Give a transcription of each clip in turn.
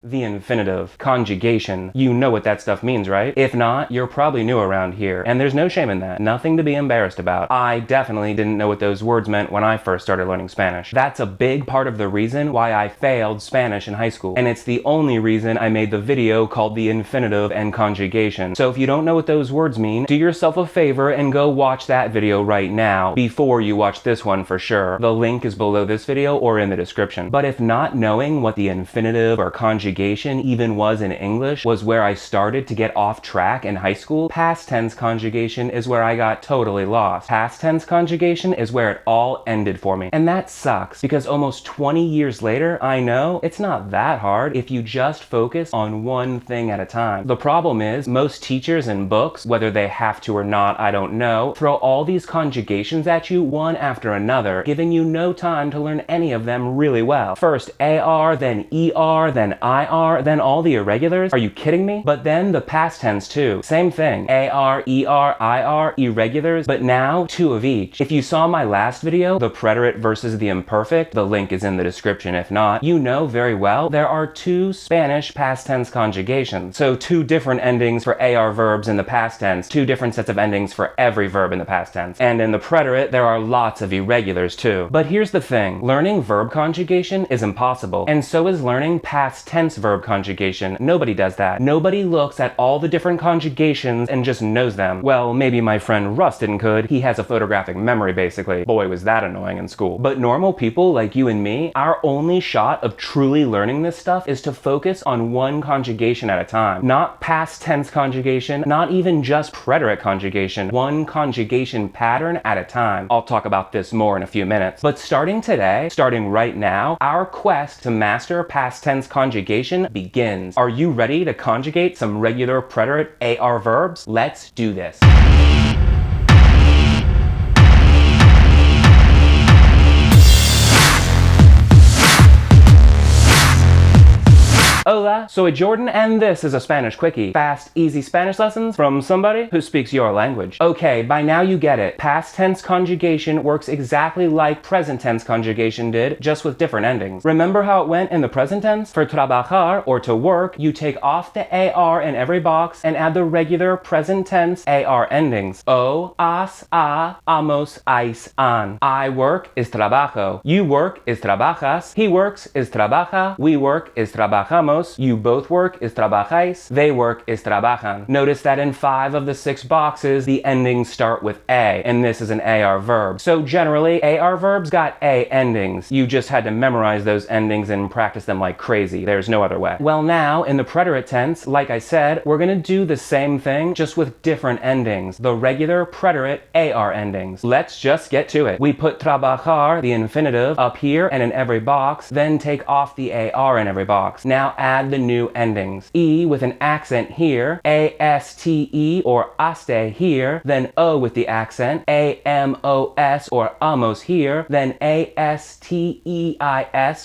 The infinitive conjugation. You know what that stuff means, right? If not, you're probably new around here, and there's no shame in that. Nothing to be embarrassed about. I definitely didn't know what those words meant when I first started learning Spanish. That's a big part of the reason why I failed Spanish in high school, and it's the only reason I made the video called the infinitive and conjugation. So if you don't know what those words mean, do yourself a favor and go watch that video right now before you watch this one for sure. The link is below this video or in the description. But if not knowing what the infinitive or conjugation even was in English was where I started to get off track in high school, past tense conjugation is where I got totally lost. Past tense conjugation is where it all ended for me. And that sucks because almost 20 years later, I know it's not that hard if you just focus on one thing at a time. The problem is most teachers and books, whether they have to or not, I don't know, throw all these conjugations at you one after another, giving you no time to learn any of them really well. First AR, then ER, then IR, then all the irregulars? Are you kidding me? But then the past tense too. Same thing. AR, ER, IR, irregulars, but now two of each. If you saw my last video, the preterite versus the imperfect, the link is in the description if not, you know very well there are two Spanish past tense conjugations. So two different endings for AR verbs in the past tense, two different sets of endings for every verb in the past tense. And in the preterite, there are lots of irregulars too. But here's the thing, learning verb conjugation is impossible, and so is learning past tense verb conjugation. Nobody does that. Nobody looks at all the different conjugations and just knows them. Well, maybe my friend Rustin could. He has a photographic memory basically. Boy, was that annoying in school. But normal people like you and me, our only shot of truly learning this stuff is to focus on one conjugation at a time. Not past tense conjugation, not even just preterite conjugation. One conjugation pattern at a time. I'll talk about this more in a few minutes. But starting today, starting right now, our quest to master past tense conjugation begins. Are you ready to conjugate some regular preterite AR verbs? Let's do this. Hola, soy Jordan and this is a Spanish Quickie. Fast, easy Spanish lessons from somebody who speaks your language. Okay, by now you get it. Past tense conjugation works exactly like present tense conjugation did, just with different endings. Remember how it went in the present tense? For trabajar, or to work, you take off the AR in every box and add the regular present tense AR endings. O, as, a, amos, ais, an. I work is trabajo. You work is trabajas. He works is trabaja. We work is trabajamos. You both work is trabajáis. They work is trabajan. Notice that in 5 of the 6 boxes, the endings start with A, and this is an AR verb. So generally, AR verbs got A endings. You just had to memorize those endings and practice them like crazy. There's no other way. Well now, in the preterite tense, like I said, we're gonna do the same thing, just with different endings. The regular preterite AR endings. Let's just get to it. We put trabajar, the infinitive, up here and in every box, then take off the AR in every box. Now add the new endings. E with an accent here, A-S-T-E or aste here, then O with the accent, A-M-O-S or amos here, then A-S-T-E-I-S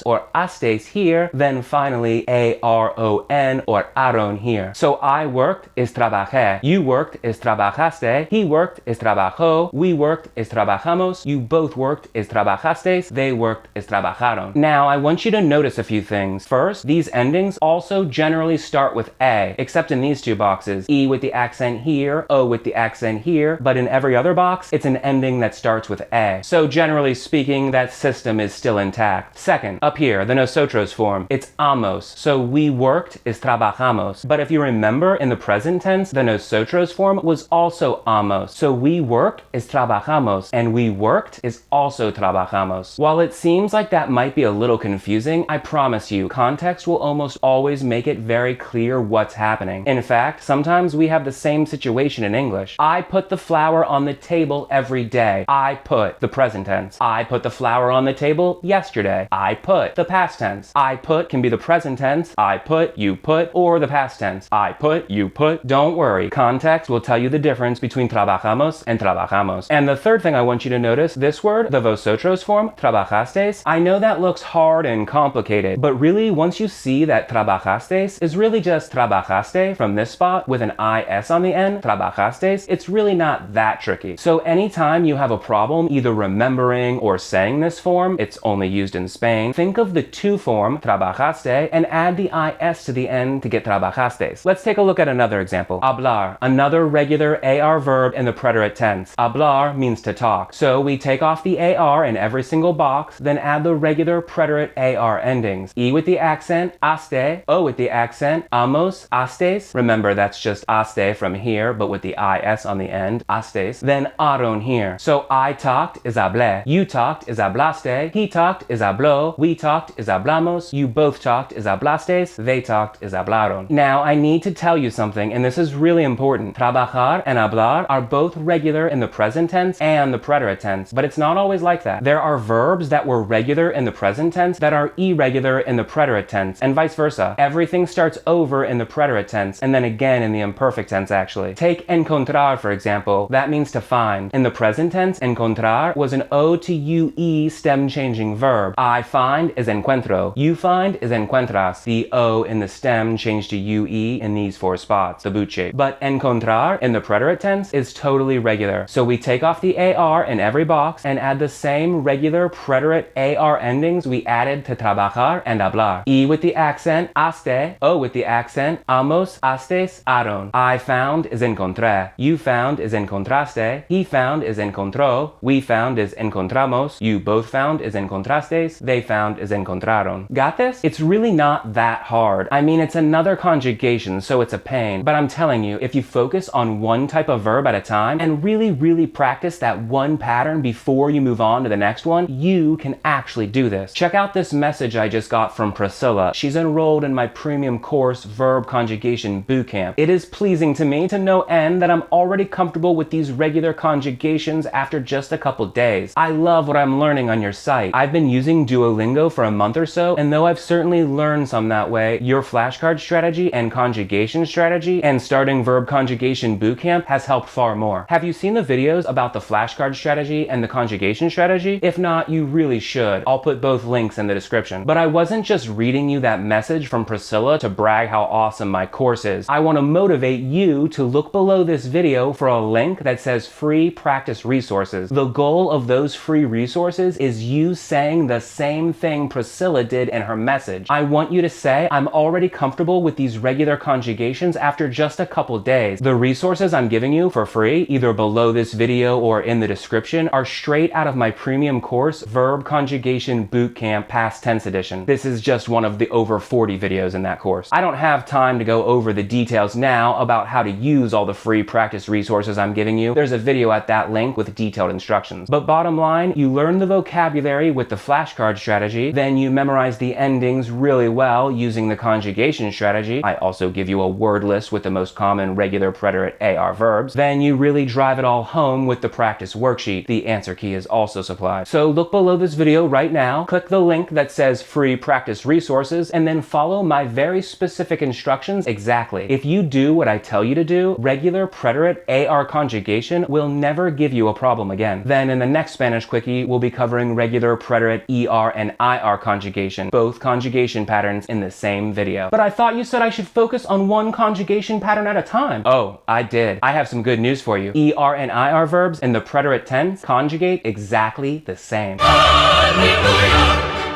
or astes here, then finally A-R-O-N or aron here. So I worked is trabajé, you worked is trabajaste, he worked is trabajó, we worked is trabajamos, you both worked is trabajastes, they worked is trabajaron. Now I want you to notice a few things. First, these endings also generally start with A, except in these 2 boxes. E with the accent here, O with the accent here, but in every other box, it's an ending that starts with A. So generally speaking, that system is still intact. Second, up here, the nosotros form, it's amos. So we worked is trabajamos. But if you remember, in the present tense, the nosotros form was also amos. So we worked is trabajamos, and we worked is also trabajamos. While it seems like that might be a little confusing, I promise you, context will almost always make it very clear what's happening. In fact, sometimes we have the same situation in English. I put the flour on the table every day. I put, the present tense. I put the flour on the table yesterday. I put, the past tense. I put can be the present tense. I put, you put, or the past tense. I put, you put. Don't worry, context will tell you the difference between trabajamos and trabajamos. And the third thing I want you to notice, this word, the vosotros form, trabajastes, I know that looks hard and complicated, but really once you see that that trabajastes is really just trabajaste from this spot with an IS on the end, trabajastes. It's really not that tricky. So anytime you have a problem either remembering or saying this form, it's only used in Spain, think of the to form, trabajaste, and add the IS to the end to get trabajastes. Let's take a look at another example. Hablar, another regular AR verb in the preterite tense. Hablar means to talk. So we take off the AR in every single box, then add the regular preterite AR endings. E with the accent, aste, O with the accent, amos, astes. Remember that's just aste from here, but with the IS on the end, astes. Then aron here. So I talked is hablé, you talked is hablaste, he talked is habló, we talked is hablamos, you both talked is hablastes, they talked is hablaron. Now I need to tell you something, and this is really important. Trabajar and hablar are both regular in the present tense and the preterite tense, but it's not always like that. There are verbs that were regular in the present tense that are irregular in the preterite tense, and vice versa. Everything starts over in the preterite tense, and then again in the imperfect tense actually. Take encontrar for example. That means to find. In the present tense, encontrar was an O to UE stem changing verb. I find is encuentro. You find is encuentras. The O in the stem changed to UE in these four spots, the boot shape. But encontrar in the preterite tense is totally regular. So we take off the AR in every box and add the same regular preterite AR endings we added to trabajar and hablar. E with the accent, aste, O with the accent, amos, astes, aron. I found is encontré. You found is encontraste. He found is encontró. We found is encontramos. You both found is encontrastes. They found is encontraron. Got this? It's really not that hard. I mean, it's another conjugation, so it's a pain. But I'm telling you, if you focus on one type of verb at a time and really practice that one pattern before you move on to the next one, you can actually do this. Check out this message I just got from Priscilla. She's enrolled in my premium course, Verb Conjugation Bootcamp. It is pleasing to me to no end that I'm already comfortable with these regular conjugations after just a couple days. I love what I'm learning on your site. I've been using Duolingo for a month or so, and though I've certainly learned some that way, your flashcard strategy and conjugation strategy and starting Verb Conjugation Bootcamp has helped far more. Have you seen the videos about the flashcard strategy and the conjugation strategy? If not, you really should. I'll put both links in the description. But I wasn't just reading you that message from Priscilla to brag how awesome my course is. I want to motivate you to look below this video for a link that says free practice resources. The goal of those free resources is you saying the same thing Priscilla did in her message. I want you to say, I'm already comfortable with these regular conjugations after just a couple days. The resources I'm giving you for free, either below this video or in the description, are straight out of my premium course, Verb Conjugation Bootcamp Past Tense Edition. This is just one of the over 40 videos in that course. I don't have time to go over the details now about how to use all the free practice resources I'm giving you. There's a video at that link with detailed instructions. But bottom line, you learn the vocabulary with the flashcard strategy, then you memorize the endings really well using the conjugation strategy. I also give you a word list with the most common regular preterite AR verbs. Then you really drive it all home with the practice worksheet. The answer key is also supplied. So look below this video right now, click the link that says free practice resources, and then follow my very specific instructions exactly. If you do what I tell you to do, regular preterite AR conjugation will never give you a problem again. Then in the next Spanish Quickie, we'll be covering regular preterite ER and IR conjugation, both conjugation patterns in the same video. But I thought you said I should focus on one conjugation pattern at a time. Oh, I did. I have some good news for you. ER and IR verbs in the preterite tense conjugate exactly the same. Hallelujah,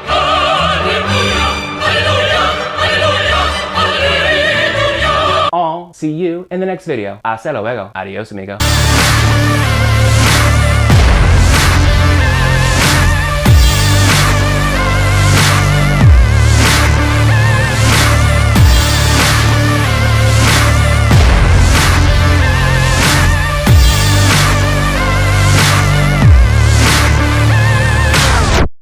hallelujah, hallelujah, hallelujah, hallelujah. I'll see you in the next video. Hasta luego. Adios, amigo.